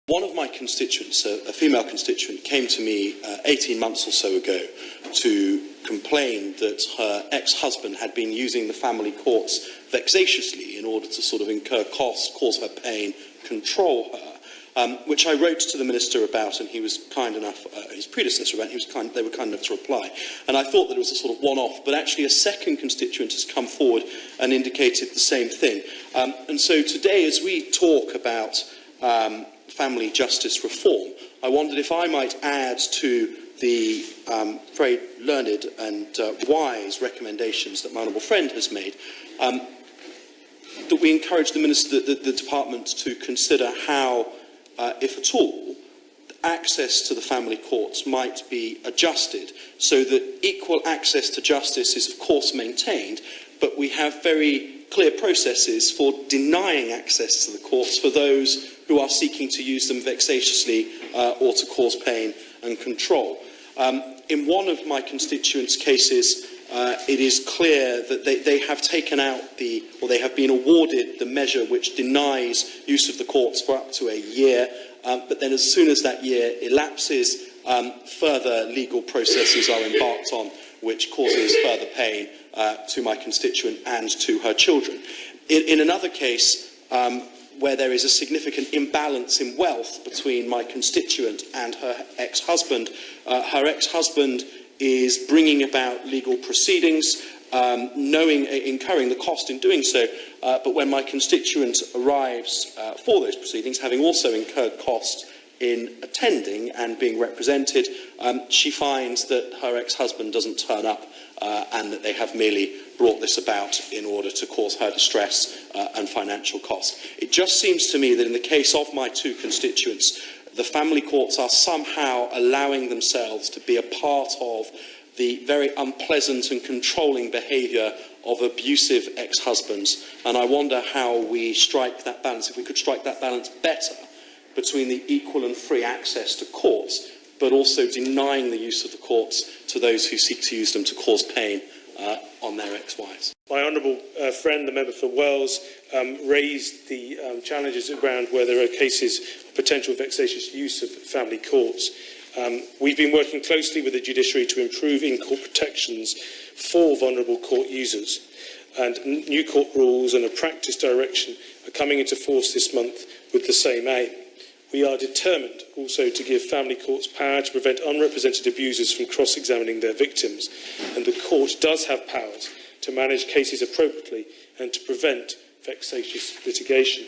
One of my constituents, a female constituent, came to me 18 months or so ago to complain that her ex-husband had been using the family courts vexatiously in order to sort of incur costs, cause her pain, control her, which I wrote to the Minister about, and he was kind enough, his predecessor about, they were kind enough to reply. And I thought that it was a sort of one-off, but actually a second constituent has come forward and indicated the same thing. And so today, as we talk about family justice reform, I wondered if I might add to the very learned and wise recommendations that my honourable friend has made, that we encourage the Minister, the Department to consider how, if at all, access to the family courts might be adjusted so that equal access to justice is of course maintained, but we have very clear processes for denying access to the courts for those who are seeking to use them vexatiously or to cause pain and control. In one of my constituents' cases, it is clear that they have taken out they have been awarded the measure which denies use of the courts for up to a year, but then as soon as that year elapses, further legal processes are embarked on, which causes further pain to my constituent and to her children. In another case, where there is a significant imbalance in wealth between my constituent and her ex-husband is bringing about legal proceedings, incurring the cost in doing so, but when my constituent arrives for those proceedings, having also incurred cost in attending and being represented, she finds that her ex-husband doesn't turn up and that they have merely brought this about in order to cause her distress and financial costs. It just seems to me that in the case of my two constituents, the family courts are somehow allowing themselves to be a part of the very unpleasant and controlling behaviour of abusive ex-husbands. And I wonder how we strike that balance, if we could strike that balance better between the equal and free access to courts, but also denying the use of the courts to those who seek to use them to cause pain on their ex-wives. My honourable friend, the member for Wells, raised the challenges around where there are cases of potential vexatious use of family courts. We've been working closely with the judiciary to improve in-court protections for vulnerable court users, and new court rules and a practice direction are coming into force this month with the same aim. We are determined also to give family courts power to prevent unrepresented abusers from cross-examining their victims, and the court does have powers to manage cases appropriately and to prevent vexatious litigation.